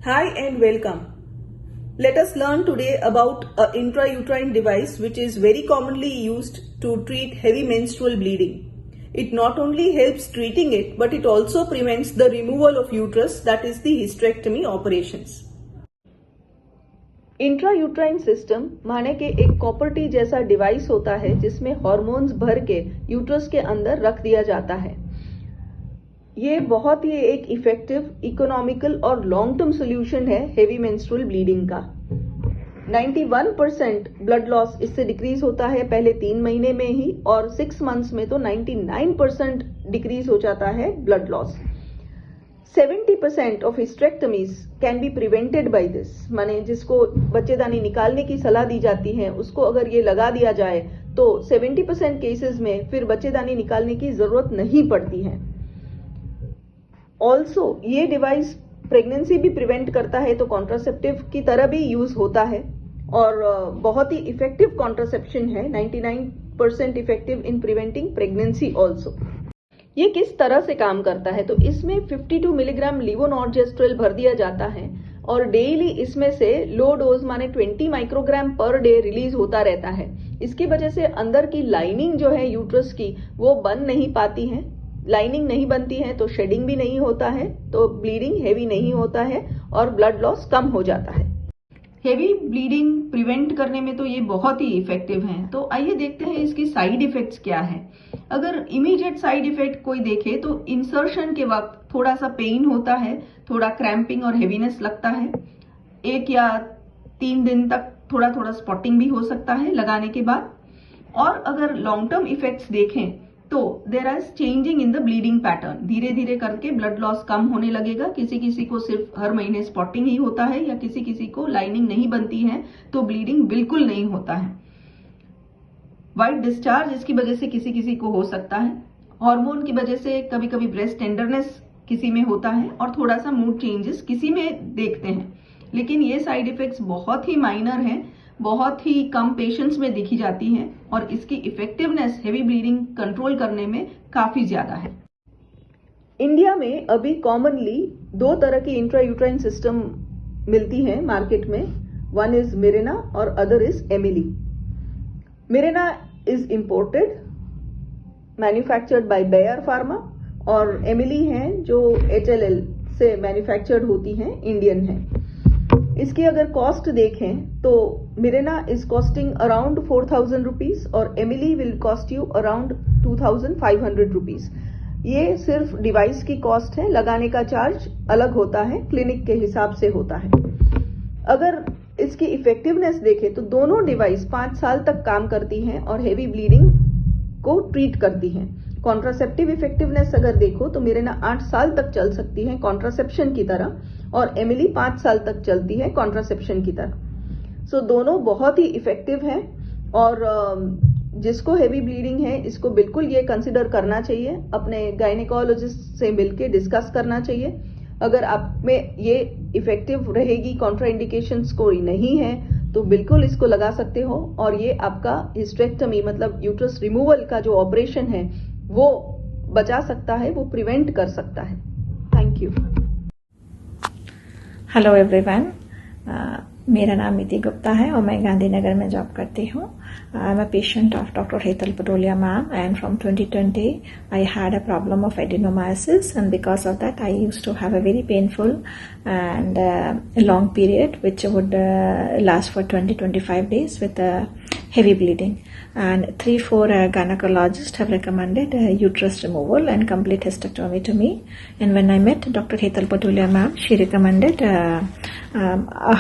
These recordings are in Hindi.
Hi and welcome. Let us learn today about an intrauterine device which is very commonly used to treat heavy menstrual bleeding. It not only helps treating it but it also prevents the removal of uterus, that is the hysterectomy operations. Intrauterine system माने कि एक कॉपर टी जैसा डिवाइस होता है जिसमें हार्मोन्स भर के यूट्रस के अंदर रख दिया जाता है। ये बहुत ही एक इफेक्टिव, इकोनॉमिकल और लॉन्ग टर्म सोल्यूशन है हेवी मेंस्ट्रुअल ब्लीडिंग का। 91% ब्लड लॉस इससे डिक्रीज होता है पहले 3 महीने में ही, और 6 मंथ्स में तो 99% डिक्रीज हो जाता है blood loss. 70% of hysterectomies can be prevented by this, माने जिसको बच्चेदानी निकालने की सलाह दी जाती है उसको अगर ये लगा दिया जाए तो 70% केसेस में फिर बच्चेदानी निकालने की जरूरत नहीं पड़ती है। ऑल्सो ये डिवाइस प्रेगनेंसी भी प्रिवेंट करता है, तो कॉन्ट्रासेप्टिव की तरह भी यूज होता है और बहुत ही इफेक्टिव कॉन्ट्रासेप्शन है। 99% effective in preventing pregnancy also. ये किस तरह से काम करता है, तो इसमें 52 मिलीग्राम लीवोनॉर्जेस्ट्रेल भर दिया जाता है और डेली इसमें से लो डोज माने 20 माइक्रोग्राम पर डे रिलीज होता रहता है। इसकी वजह से अंदर की लाइनिंग जो है यूट्रस की वो बन नहीं पाती है। लाइनिंग नहीं बनती है तो शेडिंग भी नहीं होता है, तो ब्लीडिंग हेवी नहीं होता है और ब्लड लॉस कम हो जाता है। हेवी ब्लीडिंग प्रिवेंट करने में तो ये बहुत ही इफेक्टिव है। तो आइए देखते हैं इसकी साइड इफेक्ट्स क्या है। अगर इमीडिएट साइड इफेक्ट कोई देखे तो इंसर्शन के वक्त थोड़ा सा पेन होता है, थोड़ा क्रैम्पिंग और हेवीनेस लगता है। 1 या 3 दिन तक थोड़ा थोड़ा स्पॉटिंग भी हो सकता है लगाने के बाद। और अगर लॉन्ग टर्म इफेक्ट्स देखें तो there is changing in the bleeding pattern. धीरे धीरे करके ब्लड लॉस कम होने लगेगा। किसी किसी को सिर्फ हर महीने स्पॉटिंग ही होता है या किसी किसी को लाइनिंग नहीं बनती है तो ब्लीडिंग बिल्कुल नहीं होता है। वाइट डिस्चार्ज इसकी वजह से किसी किसी को हो सकता है। हार्मोन की वजह से कभी कभी ब्रेस्ट टेंडरनेस किसी में होता है और थोड़ा सा मूड चेंजेस किसी में देखते हैं। लेकिन ये साइड इफेक्ट्स बहुत ही माइनर हैं, बहुत ही कम पेशेंट्स में दिखी जाती हैं और इसकी इफेक्टिवनेस हेवी ब्लीडिंग कंट्रोल करने में काफी ज्यादा है। इंडिया में अभी कॉमनली 2 तरह की इंट्रायूट्राइन सिस्टम मिलती हैं मार्केट में। वन इज मिरेना और other is Emily. Mirena is imported, manufactured by Bayer Pharma, और एमिली हैं जो HLL से मैन्युफैक्चर्ड होती हैं, इंडियन है। इसकी अगर कॉस्ट देखें तो Mirena is costing around 4000 rupees और Emily will cost you around 2500 rupees. ये सिर्फ डिवाइस की कॉस्ट है, लगाने का चार्ज अलग होता है, क्लिनिक के हिसाब से होता है। अगर इसकी इफेक्टिवनेस देखें तो दोनों डिवाइस 5 साल तक काम करती हैं और हेवी ब्लीडिंग को ट्रीट करती हैं। कॉन्ट्रासेप्टिव इफेक्टिवनेस अगर देखो तो मिरेना 8 साल तक चल सकती है कॉन्ट्रासेप्शन की तरह, और एमिली 5 साल तक चलती है कॉन्ट्रासेप्शन की तरह। सो दोनों बहुत ही इफेक्टिव हैं और जिसको हेवी ब्लीडिंग है इसको बिल्कुल ये कंसिडर करना चाहिए, अपने गायनेकोलॉजिस्ट से मिलके डिस्कस करना चाहिए। अगर आप में ये इफेक्टिव रहेगी, कॉन्ट्राइंडिकेशंस कोई नहीं है, तो बिल्कुल इसको लगा सकते हो और ये आपका हिस्टेरेक्टमी मतलब यूट्रस रिमूवल का जो ऑपरेशन है वो बचा सकता है, वो प्रिवेंट कर सकता है। Thank you. हेलो एवरीवन, मेरा नाम निधि गुप्ता है और मैं गांधीनगर में जॉब करती हूँ। I am a patient of doctor Hetal Patolia ma'am, and from 2020 I had a problem of adenomyosis, and because of that I used to have a very painful and a long period which would last for 20-25 days with heavy bleeding. And 3-4 gynecologists have recommended uterus removal and complete hysterectomy to me. And when I met Dr. Hetal Patulia ma'am, she recommended a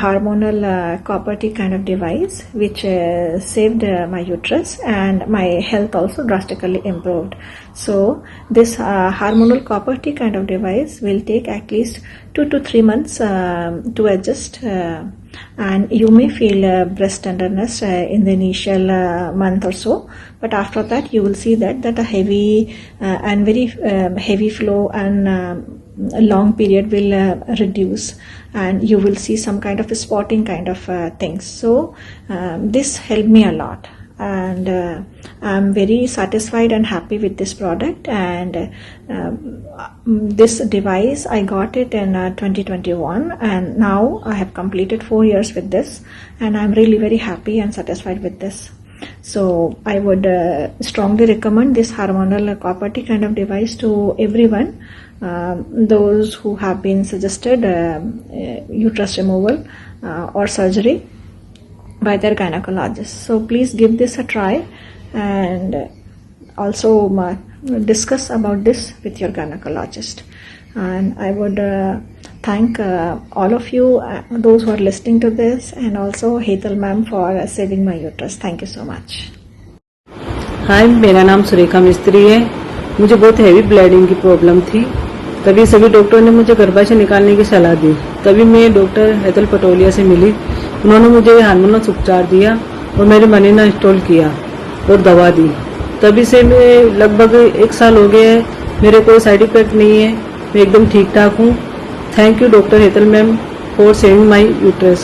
hormonal copper T kind of device which saved my uterus, and my health also drastically improved. So this hormonal copper T kind of device will take at least 2 to 3 months to adjust, and you may feel breast tenderness in the initial month or so, but after that you will see that a heavy and very heavy flow and a long period will reduce, and you will see some kind of spotting kind of things. So this helped me a lot. and I'm very satisfied and happy with this product. And this device, I got it in 2021, and now I have completed 4 years with this, and I'm really very happy and satisfied with this. So I would strongly recommend this hormonal copper T kind of device to everyone, those who have been suggested uterus removal or surgery by their gynecologist. So please give this a try, and also discuss about this with your gynecologist. And I would thank all of you, those who are listening to this, and also Hetal ma'am for saving my uterus. Thank you so much. हाय, मेरा नाम सुरेखा मिस्त्री है। मुझे बहुत हैवी ब्लीडिंग की प्रॉब्लम थी। तभी सभी डॉक्टरों ने मुझे गर्भाशय निकालने की सलाह दी। तभी मैं डॉक्टर हेतल पटोलिया से मिली। उन्होंने मुझे हार्मोनल उपचार दिया और मेरे मनीना इंस्टॉल किया और दवा दी। तभी से मैं लगभग 1 साल हो गया है, मेरे कोई साइड इफेक्ट नहीं है, मैं एकदम ठीक ठाक हूँ। Thank you doctor Hetal ma'am for saving my uterus.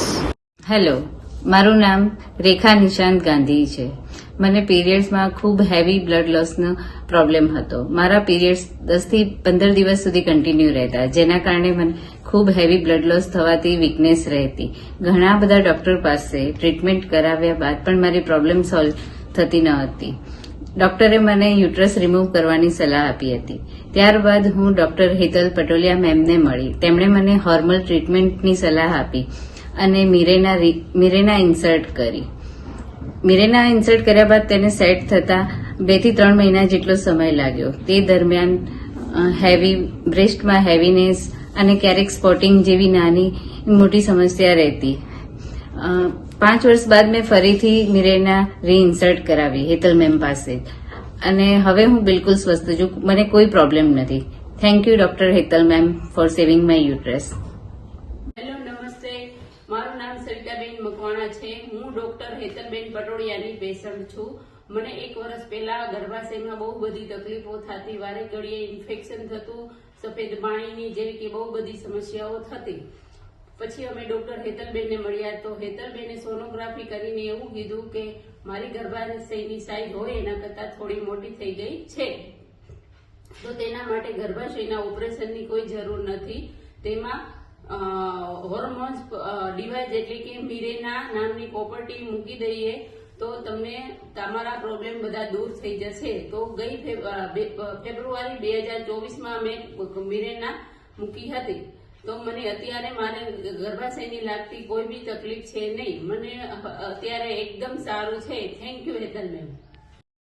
Hello, મારું નામ રેખા નિશાંત ગાંધી છે। મને પીરિયડ્સમાં ખૂબ હેવી બ્લડ લોસનો પ્રોબ્લેમ હતો। મારા પીરિયડ્સ 10 થી 15 દિવસ સુધી કન્ટિન્યુ રહેતા, જેના કારણે મને ખૂબ હેવી બ્લડ લોસ થવાથી વીકનેસ રહેતી। ઘણા બધા ડોક્ટર પાસે ટ્રીટમેન્ટ કરાવ્યા બાદ પણ મારી પ્રોબ્લેમ સોલ્વ થતી ન હતી। ડોક્ટરે મને યુટ્રસ રિમૂવ કરવાની સલાહ આપી હતી। ત્યારબાદ હું ડોક્ટર હેતલ પટોલિયા મેમને મળી। તેમણે મને હોર્મોનલ ટ્રીટમેન્ટની સલાહ આપી અને મિરેના ઇન્સર્ટ કરી। મિરેના ઇન્સર્ટ કર્યા બાદ તેને સેટ થતા 2 થી 3 મહિના જેટલો સમય लाग्यो। તે દરમિયાન હેવી બ્રેસ્ટમાં હેવીનેસ અને ક્યારેક સ્પોટિંગ જેવી નાની મોટી સમસ્યા રહેતી। 5 વર્ષ બાદ મેં ફરીથી મિરેના રીઇન્સર્ટ કરાવી હેતલ મેમ પાસે, અને હવે હું બિલકુલ સ્વસ્થ છું, મને કોઈ પ્રોબ્લેમ નથી। Thank you doctor Hetal ma'am for saving my uterus. Hello, નમસ્તે, મારું નામ સવિતાબેન મકવાણા છે। હું ડોક્ટર હેતલબેન પટોડિયાની પેશન્ટ છું। મને 1 વર્ષ પહેલા ગર્ભાશયમાં બહુ બધી તકલીફો થતી, વારે ઘડીએ ઇન્ફેક્શન થતું, સફેદ પાણીની જેવી કે બહુ બધી સમસ્યાઓ થતી। પછી અમે ડોક્ટર હેતલબેનને મળ્યા તો હેતલબેને સોનોગ્રાફી કરીને એવું કીધું કે મારી ગર્ભાશયની સાઈઝ હોય એના કરતા થોડી મોટી થઈ ગઈ છે, તો તેના માટે ગર્ભાશયના ઓપરેશનની કોઈ જરૂર નથી। તેમાં હોર્મોન્સ ડિવાઇસ એટલે કે મિરેના નામની પ્રોપર્ટી મૂકી દઈએ તો તમને તમારા પ્રોબ્લેમ બધા દૂર થઈ જશે। તો ગઈ ફેબ્રુઆરી 2024માં અમે મિરેના મૂકી હતી। તો મને અત્યારે મારે ગર્ભાશયની લાગતી કોઈ બી તકલીફ છે નહીં, મને અત્યારે એકદમ સારું છે। Thank you Hetal ma'am.